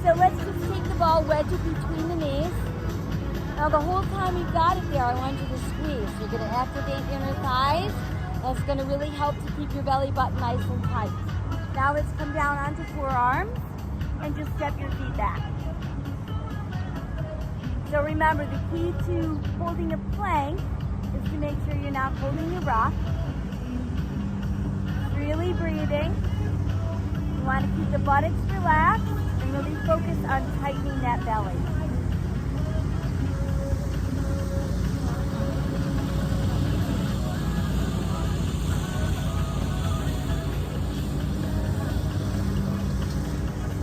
So let's just take the ball, wedge it between the knees. Now the whole time you've got it there, I want you to squeeze. You're gonna activate inner thighs. That's gonna really help to keep your belly button nice and tight. Now let's come down onto forearms and just step your feet back. So remember, the key to holding a plank is to make sure you're not holding your breath. Really breathing. You want to keep the buttocks relaxed and really focus on tightening that belly.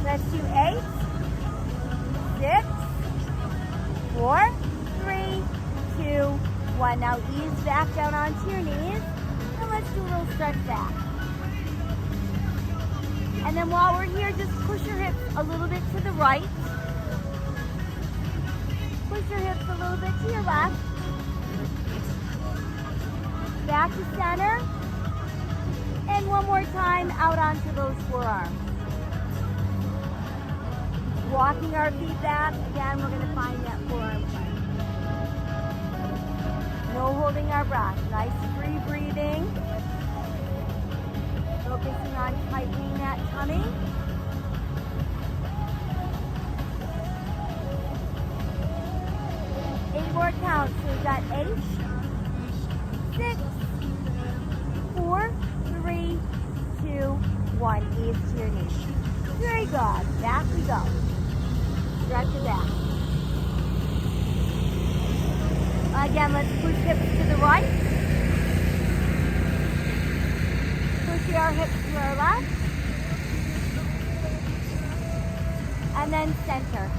Let's do 8, 6, 4, 3, 2, 1. Now ease back down onto your knees, and let's do a little stretch back. And then while we're here, just push your hips a little bit to the right. Push your hips a little bit to your left. Back to center. And one more time out onto those forearms. Walking our feet back. Again, we're going to find that forearm plank. No holding our breath. Nice free breathing. Focusing on tightening that tummy. Eight more counts. So we've got 8, 6, 4, 3, 2, 1. Ease to your knees. Very good. Back we go. Stretch it back. Again, let's push hips to the right. Push our hips to our left. And then center.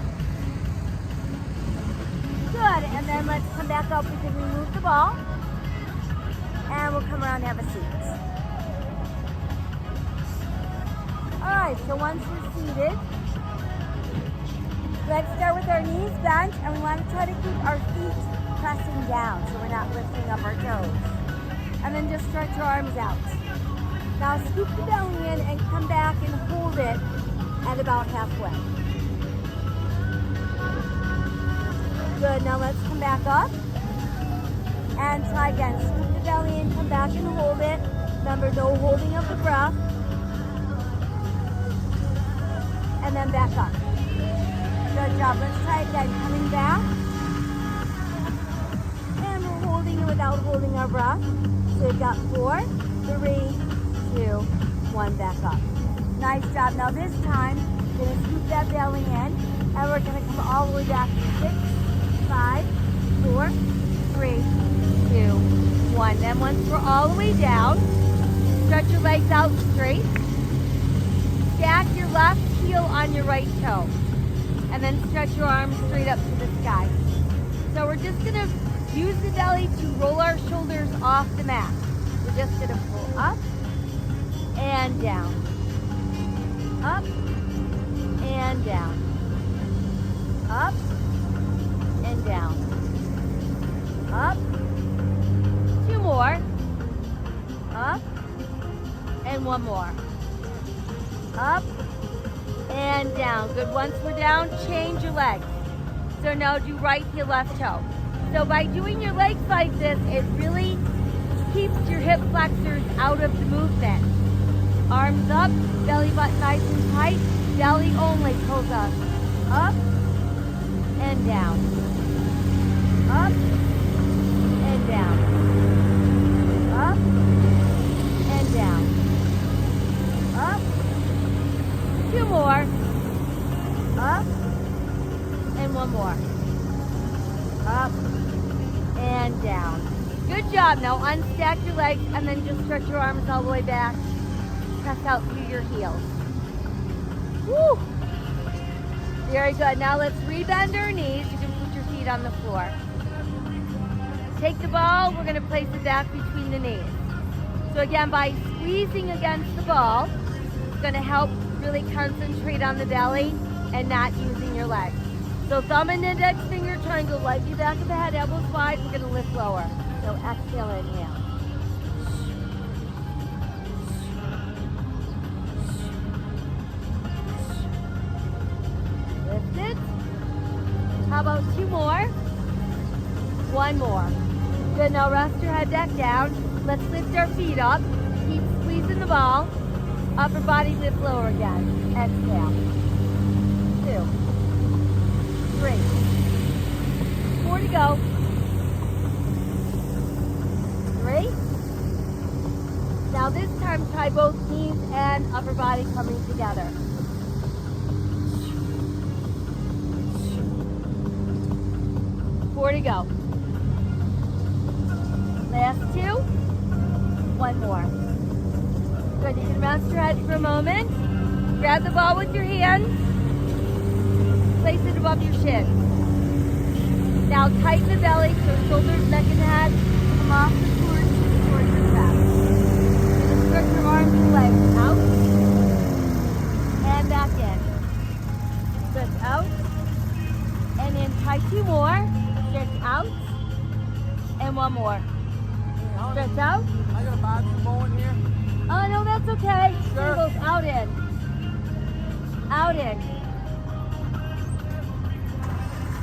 Good. And then let's come back up. We can remove the ball. And we'll come around and have a seat. Alright, so once we're seated, let's start with our knees bent, and we want to try to keep our feet pressing down so we're not lifting up our toes. And then just stretch your arms out. Now scoop the belly in and come back and hold it at about halfway. Good, now let's come back up and try again. Scoop the belly in, come back and hold it. Remember, no holding of the breath. And then back up. Good job. Let's try again. Coming back. And we're holding it without holding our breath. So we've got 4, 3, 2, 1. Back up. Nice job. Now this time, we're going to scoop that belly in. And we're going to come all the way back to 6, 5, 4, 3, 2, 1. Then once we're all the way down, stretch your legs out straight. Stack your left heel on your right toe. And then stretch your arms straight up to the sky. So we're just going to use the belly to roll our shoulders off the mat. We're just going to pull up and down. Up and down. Up and down. Up. 2 more. Up. And 1 more. Up and down. Good. Once we're down, change your legs. So now do right heel, left toe. So by doing your legs like this, it really keeps your hip flexors out of the movement. Arms up, belly button nice and tight. Belly only pulls us up and down. Up and down. Up and down. Up. 2 more. Up. And 1 more. Up and down. Good job. Now unstack your legs and then just stretch your arms all the way back. Press out through your heels. Woo! Very good. Now let's rebend our knees. You can put your feet on the floor. Take the ball. We're going to place it back between the knees. So again, by squeezing against the ball, it's going to help really concentrate on the belly and not using your legs. So thumb and index finger triangle, lightly back of the head, elbows wide. We're going to lift lower. So exhale, inhale. How about 2 more? 1 more. Good, now rest your head back down. Let's lift our feet up. Keep squeezing the ball. Upper body lift lower again. Exhale. 2, 3, 4 to go. 3. Now this time try both knees and upper body coming together. 4 to go. Last 2. 1 more. Good, you can rest your head for a moment. Grab the ball with your hands. Place it above your shins. Now tighten the belly so shoulders, neck, and head come off the floor towards your chest. Just stretch your arms and legs out and back in. Stretch out and in. Try 2 more. Stretch out and 1 more. Stretch out. I got a body bone here. Oh no, that's okay. Sure. Goes out in. Out in.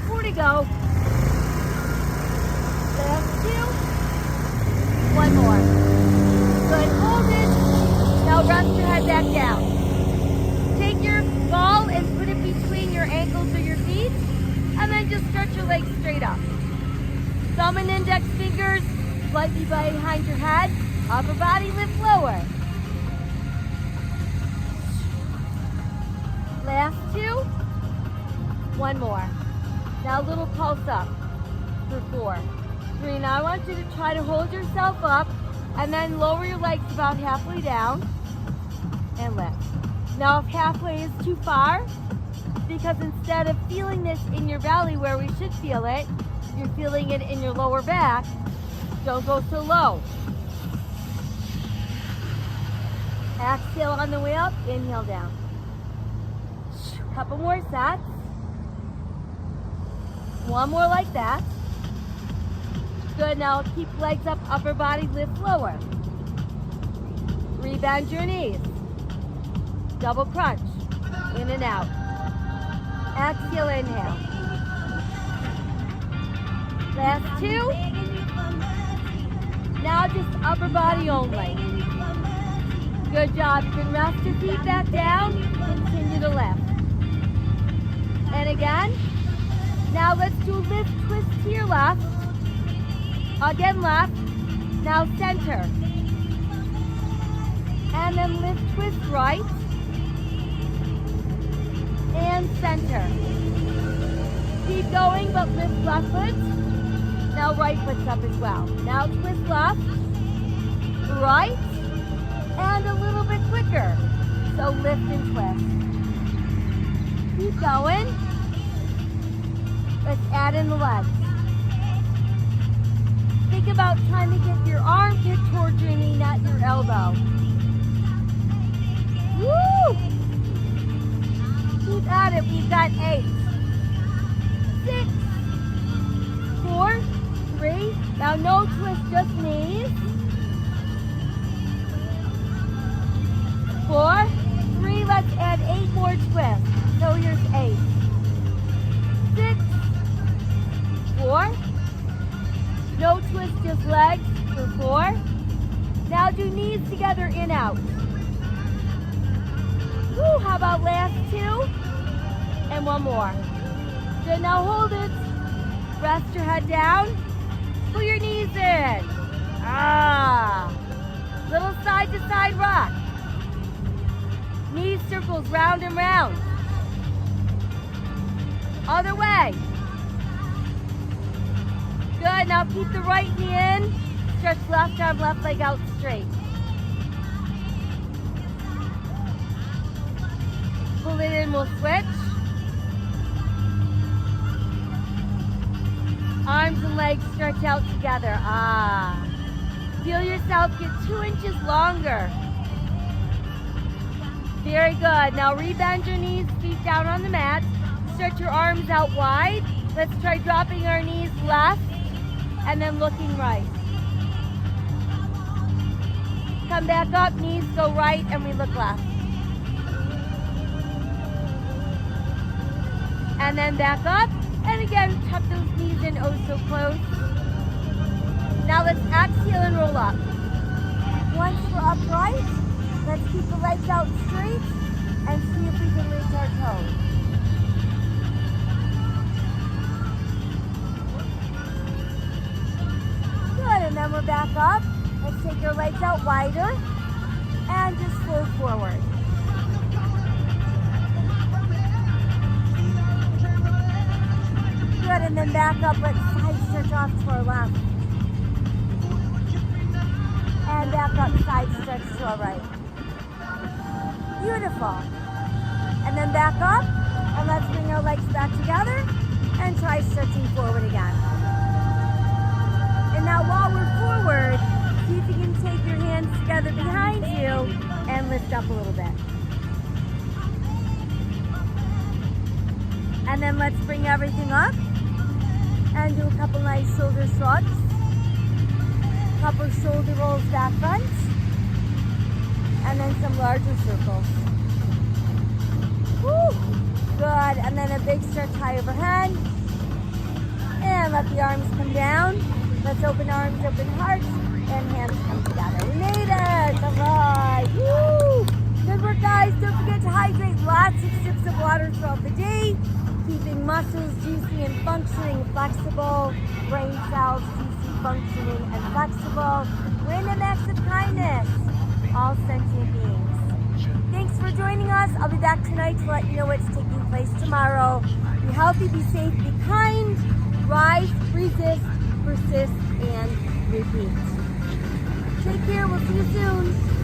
4 to go. Last 2. 1 more. Good. Hold it. Now rest your head back down. Take your ball and put it between your ankles or your feet, and then just stretch your legs straight up. Thumb and index fingers slightly behind your head. Upper body lift lower. Last 2. 1 more. Now a little pulse up for 4, 3. Now I want you to try to hold yourself up and then lower your legs about halfway down and lift. Now if halfway is too far, because instead of feeling this in your belly where we should feel it, you're feeling it in your lower back, don't go so low. Exhale on the way up, inhale down. Couple more sets. 1 more like that. Good, now keep legs up, upper body lift lower. Rebend your knees. Double crunch, in and out. Exhale, inhale. Last 2. Now just upper body only. Good job. You can rest your feet back down. Continue to lift. And again. Now let's do a lift twist to your left. Again left. Now center. And then lift twist right. And center. Keep going, but lift left foot. Now right foot's up as well. Now twist left, right, and a little bit quicker. So lift and twist. Keep going. Let's add in the legs. Think about trying to get your armpit towards your knee, not your elbow. Woo! Keep at it. We've got 8, 6, 4, 3. Now no twist, just knees. 4, 3. Let's add 8 more twists. So here's 8, 6, 4. No twist, just legs for 4. Now do knees together, in, out. Woo, how about last 2? And 1 more. Good, now hold it. Rest your head down. Pull your knees in. Little side to side rock. Knee circles round and round. Other way. Good, now keep the right knee in. Stretch left arm, left leg out straight. Pull it in, we'll switch. Arms and legs stretch out together. Feel yourself get 2 inches longer. Very good. Now rebend your knees, feet down on the mat. Stretch your arms out wide. Let's try dropping our knees left and then looking right. Come back up, knees go right, and we look left. And then back up, and again, tuck those knees in oh so close. Now let's exhale and roll up. Once we're upright, let's keep the legs out straight and see if we can reach our toes. Good, and then we're back up. Let's take your legs out wider and just fold forward. Good, and then back up. Let's side stretch off to our left. And back up, side stretch to our right. Beautiful. And then back up, and let's bring our legs back together and try stretching forward again. And now while we're forward, see if you can take your hands together behind you and lift up a little bit. And then let's bring everything up and do a couple nice shoulder shrugs. Couple shoulder rolls back front. And then some larger circles. Woo! Good. And then a big stretch high overhead. And let the arms come down. Let's open arms, open hearts, and hands come together. We made it! All right! Woo! Good work, guys. Don't forget to hydrate. Lots of sips of water throughout the day. Keeping muscles juicy and functioning, flexible. Brain cells juicy, functioning, and flexible. We're in the mix of kindness. All sentient beings. Thanks for joining us. I'll be back tonight to let you know what's taking place tomorrow. Be healthy, be safe, be kind. Rise, resist, persist, and repeat. Take care. We'll see you soon.